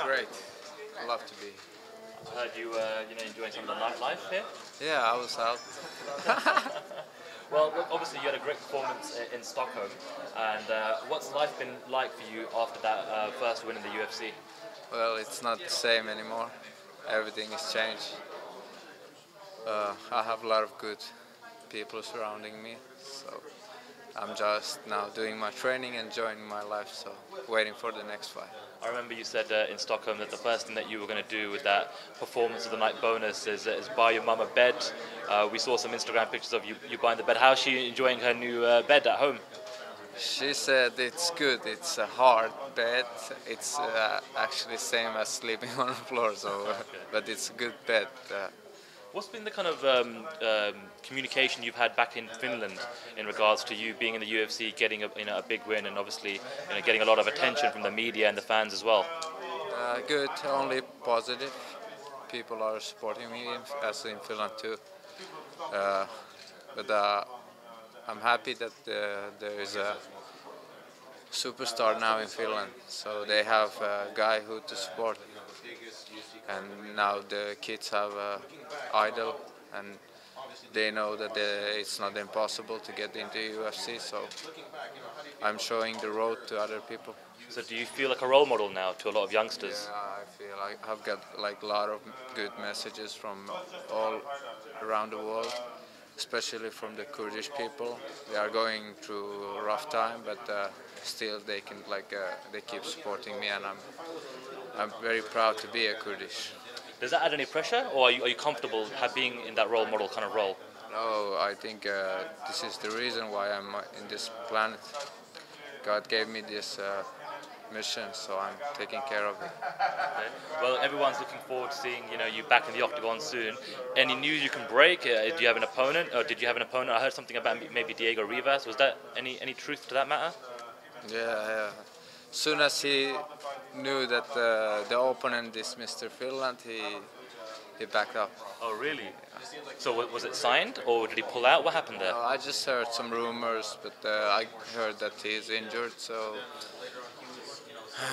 Great. I love to be. I heard you, enjoying some of the nightlife here. Yeah, I was out. Well, look, obviously you had a great performance in Stockholm, and what's life been like for you after that first win in the UFC? Well, it's not the same anymore. Everything has changed. I have a lot of good people surrounding me, so I'm just now doing my training, enjoying my life, so waiting for the next fight. I remember you said in Stockholm that the first thing that you were going to do with that performance of the night bonus is buy your mum a bed. We saw some Instagram pictures of you buying the bed. How's she enjoying her new bed at home? She said it's good, it's a hard bed, it's actually same as sleeping on the floor, so but it's a good bed. What's been the kind of communication you've had back in Finland in regards to you being in the UFC, getting a big win, and obviously getting a lot of attention from the media and the fans as well? Good, only positive. People are supporting me as in Finland too. But I'm happy that there is a superstar now in Finland, so they have a guy who to support. And now the kids have an idol, and they know that it's not impossible to get into UFC, so I'm showing the road to other people. So do you feel like a role model now to a lot of youngsters? Yeah, I feel like I've got like a lot of good messages from all around the world, especially from the Kurdish people. They are going through a rough time, but still they can they keep supporting me, and I'm very proud to be a Kurdish. Does that add any pressure, or are you comfortable being in that role model kind of role? No, I think this is the reason why I'm in this planet. God gave me this mission, so I'm taking care of it. Okay. Well, everyone's looking forward to seeing you back in the octagon soon. Any news you can break? Do you have an opponent, or did you have an opponent? I heard something about maybe Diego Rivas. Was that any truth to that matter? Yeah. As soon as he knew that the opponent is Mr. Finland, he backed up. Oh, really? So was it signed, or did he pull out? What happened there? No, I just heard some rumors, but I heard that he is injured, so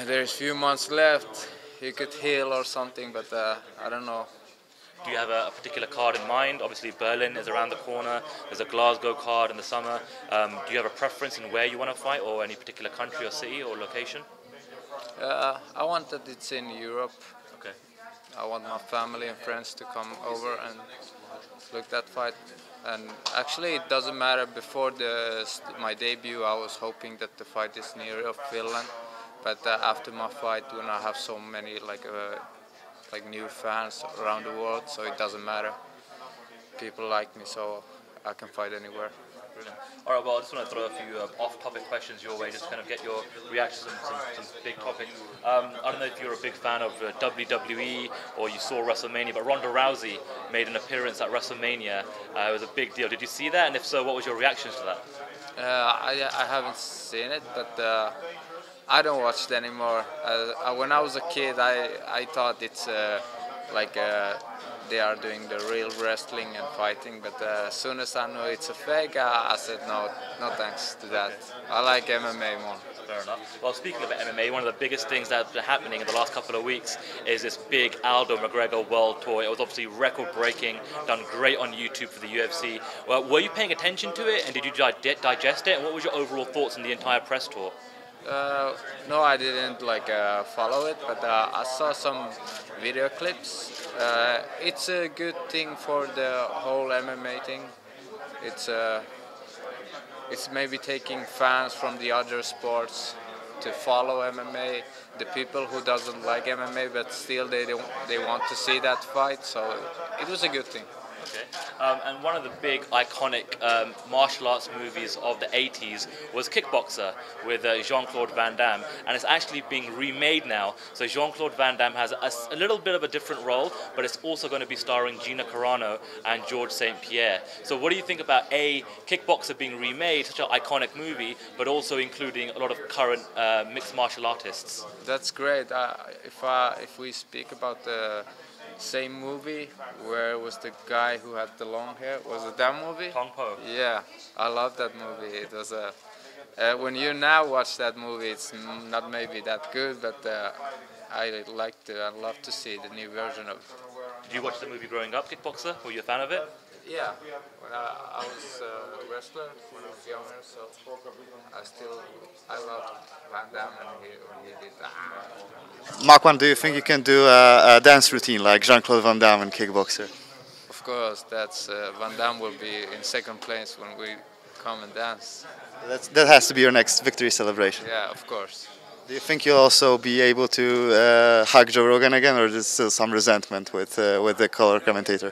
there's few months left. He could heal or something, but I don't know. Do you have a particular card in mind? Obviously Berlin is around the corner, there's a Glasgow card in the summer. Do you have a preference in where you want to fight, or any particular country or city or location? I want that it's in Europe. Okay. I want my family and friends to come over and look that fight. And actually it doesn't matter, before my debut I was hoping that the fight is near Finland. But after my fight, when I have so many like new fans around the world, so it doesn't matter. People like me, so I can fight anywhere. Brilliant. All right, well, I just want to throw a few off-topic questions your way, just to kind of get your reactions on some big topics. I don't know if you're a big fan of WWE or you saw WrestleMania, but Ronda Rousey made an appearance at WrestleMania. It was a big deal. Did you see that? And if so, what was your reactions to that? I haven't seen it, but I don't watch it anymore. When I was a kid, I thought it's they are doing the real wrestling and fighting, but as soon as I know it's a fake, I said no thanks to that. I like MMA more. Fair enough. Well, speaking of MMA, one of the biggest things that's been happening in the last couple of weeks is this big Aldo McGregor World Tour. It was obviously record-breaking, done great on YouTube for the UFC. Well, were you paying attention to it, and did you digest it? And what was your overall thoughts on the entire press tour? No, I didn't follow it, but I saw some video clips. It's a good thing for the whole MMA thing. It's maybe taking fans from the other sports to follow MMA. The people who doesn't like MMA, but still they want to see that fight. So it was a good thing. Okay. And one of the big iconic martial arts movies of the 80s was Kickboxer with Jean-Claude Van Damme, and it's actually being remade now. So Jean-Claude Van Damme has a little bit of a different role, but it's also going to be starring Gina Carano and George St. Pierre. So what do you think about Kickboxer being remade, such an iconic movie, but also including a lot of current mixed martial artists? That's great. If we speak about the same movie, where was the guy who had the long hair? Was it that movie? Tong Po. Yeah, I love that movie. It was when you now watch that movie, it's not maybe that good, but I love to see the new version of it. Did you watch the movie growing up, Kickboxer? Were you a fan of it? Yeah, when I was a wrestler when I was younger, so I love Van Damme and when he did that. Makwan, do you think you can do a dance routine like Jean-Claude Van Damme in Kickboxer? Of course, that's Van Damme will be in second place when we come and dance. That has to be your next victory celebration. Yeah, of course. Do you think you'll also be able to hug Joe Rogan again, or is there still some resentment with the color commentator?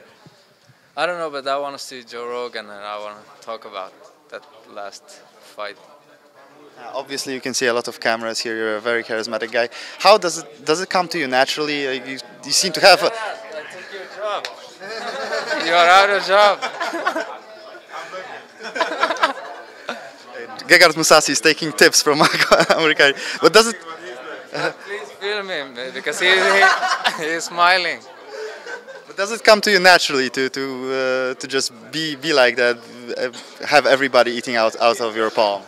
I don't know, but I want to see Joe Rogan and I want to talk about that last fight. Obviously, you can see a lot of cameras here. You're a very charismatic guy. How does it come to you naturally? You seem to have. I took your job. You are out of job. Gegard Mousasi is taking tips from Makwan Amirkhani. But does it? Please film him because he is smiling. But does it come to you naturally to just be like that, have everybody eating out of your palm?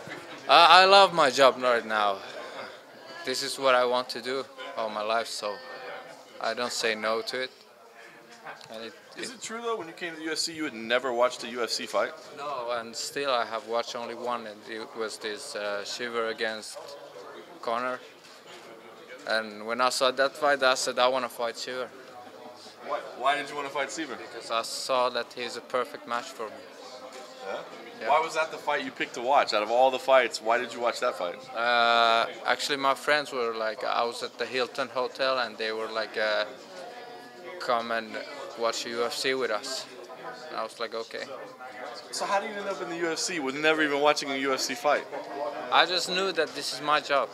I love my job right now. This is what I want to do all my life, so I don't say no to it. And Is it true though, when you came to the UFC, you had never watched a UFC fight? No, and still I have watched only one, and it was this Shiver against Connor. And when I saw that fight, I said I want to fight Shiver. Why did you want to fight Seaver? Because I saw that he's a perfect match for me. Yeah? Why was that the fight you picked to watch? Out of all the fights, why did you watch that fight? Actually, my friends were like, I was at the Hilton Hotel, and they were like, come and watch UFC with us. And I was like, okay. So how do you end up in the UFC with never even watching a UFC fight? I just knew that this is my job.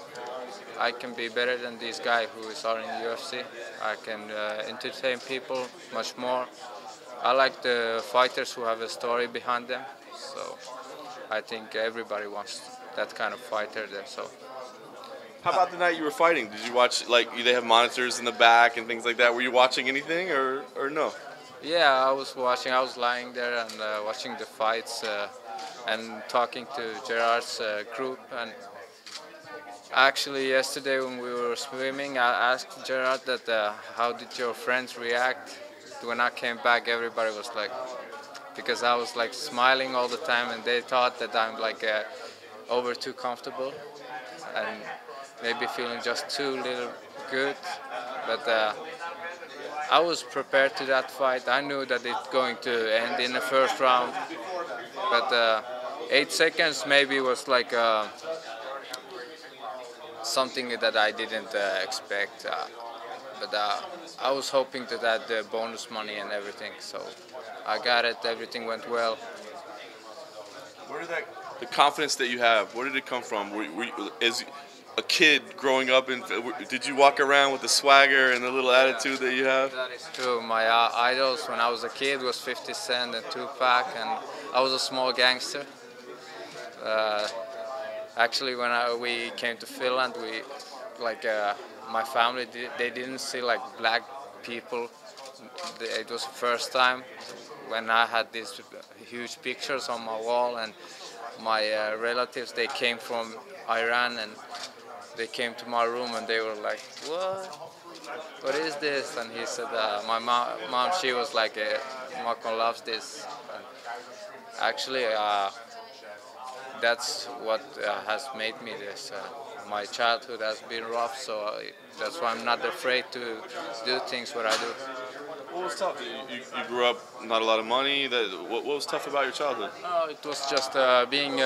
I can be better than this guy who is in the UFC. I can entertain people much more. I like the fighters who have a story behind them. So I think everybody wants that kind of fighter there. So. How about the night you were fighting? Did you watch, like, they have monitors in the back and things like that? Were you watching anything or no? Yeah, I was watching. I was lying there and watching the fights and talking to Gerard's group. And actually, yesterday when we were swimming, I asked Gerard that how did your friends react when I came back? Everybody was like, because I was like smiling all the time, and they thought that I'm like over too comfortable and maybe feeling just too little good. But I was prepared to that fight. I knew that it's going to end in the first round. But 8 seconds maybe was like something that I didn't expect. But I was hoping to add the bonus money and everything. So I got it. Everything went well. Where did the confidence that you have, where did it come from? As a kid growing up, did you walk around with the swagger and the little attitude that you have? That is true. My idols when I was a kid was 50 Cent and Tupac, and I was a small gangster. Actually, when we came to Finland, my family, they didn't see like black people. It was the first time when I had these huge pictures on my wall, and my relatives, they came from Iran, and they came to my room and they were like, what is this? And he said, my mom, she was like, Makwan loves this. And actually, that's what has made me this. My childhood has been rough, so that's why I'm not afraid to do things what I do. What was tough? You grew up not a lot of money. What was tough about your childhood? It was just being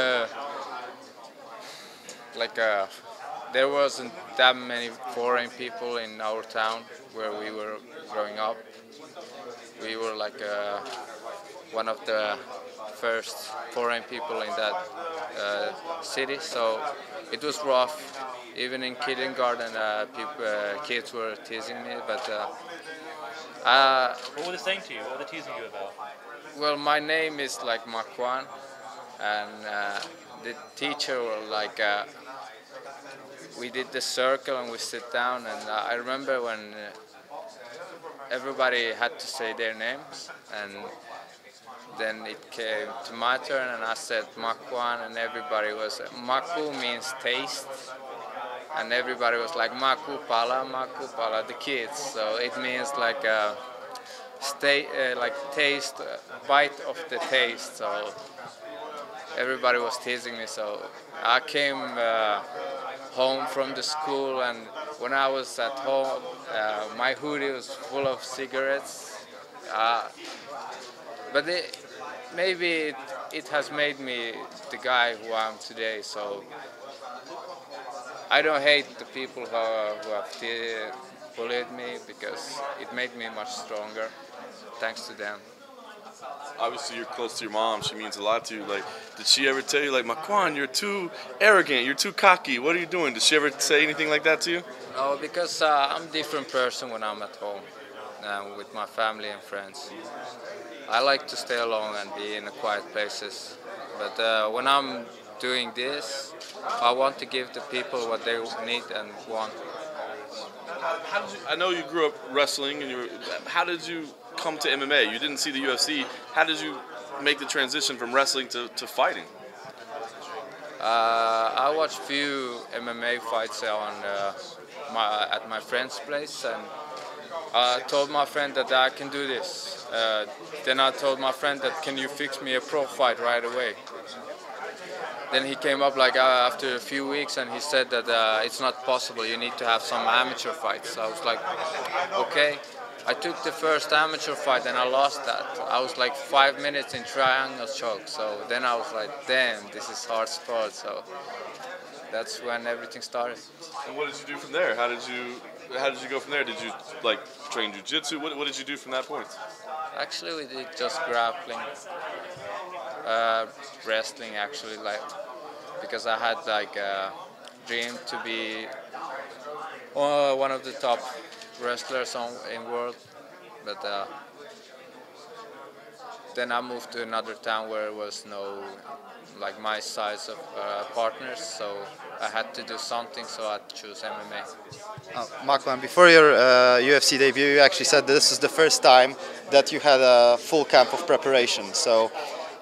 there wasn't that many foreign people in our town where we were growing up. We were like one of the first foreign people in that city, so it was rough. Even in kindergarten, kids were teasing me, but what were they saying to you? What were they teasing you about? well, my name is like Makwan, and the teacher were like, we did the circle and we sit down, and I remember when everybody had to say their names, and then it came to my turn and I said Makwan, and everybody was, Maku means taste, and everybody was like Maku Pala, the kids. So it means like like taste, bite of the taste. So everybody was teasing me. So I came home from the school, and when I was at home, my hoodie was full of cigarettes. But maybe it has made me the guy who I am today. So I don't hate the people who have bullied me, because it made me much stronger. Thanks to them. Obviously, you're close to your mom. She means a lot to you. Like, did she ever tell you, like, Makwan, you're too arrogant, you're too cocky, what are you doing? Did she ever say anything like that to you? No, because I'm a different person when I'm at home with my family and friends. I like to stay alone and be in quiet places. But when I'm doing this, I want to give the people what they need and want. I know you grew up wrestling, and how did you come to MMA? You didn't see the UFC. How did you make the transition from wrestling to fighting? I watched few MMA fights at my friend's place, and I told my friend that I can do this. Then I told my friend that, can you fix me a pro fight right away? Then he came up like after a few weeks, and he said that it's not possible, you need to have some amateur fights. So I was like, okay. I took the first amateur fight and I lost that. I was like 5 minutes in triangle choke. So then I was like, damn, this is hard sport. So that's when everything started. And what did you do from there? How did you go from there? Did you like train Ju-jitsu? What did you do from that point? Actually, we did just grappling, wrestling actually, like, because I had like a dream to be one of the top wrestlers in world, but then I moved to another town where there was no like my size of partners, so I had to do something, so I chose MMA. Makwan, before your UFC debut, you actually said this is the first time that you had a full camp of preparation. So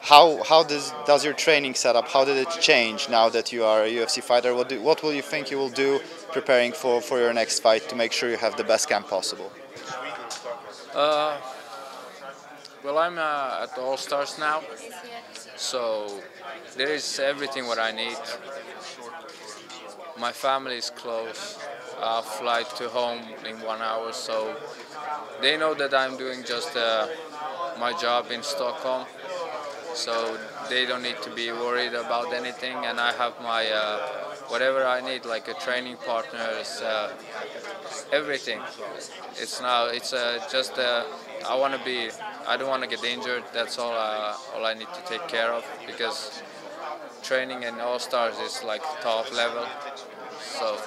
how does your training setup, how did it change now that you are a UFC fighter? What will you think you will do preparing for your next fight to make sure you have the best camp possible? Well, I'm at the All Stars now, so there is everything what I need. My family is close. I'll fly to home in 1 hour, so they know that I'm doing just my job in Stockholm, so they don't need to be worried about anything, and I have my whatever I need, like a training partners, everything. It's just I don't want to get injured. That's all I need to take care of, because training in All Stars is like top level. So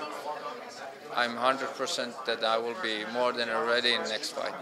I'm 100% that I will be more than ready in next fight.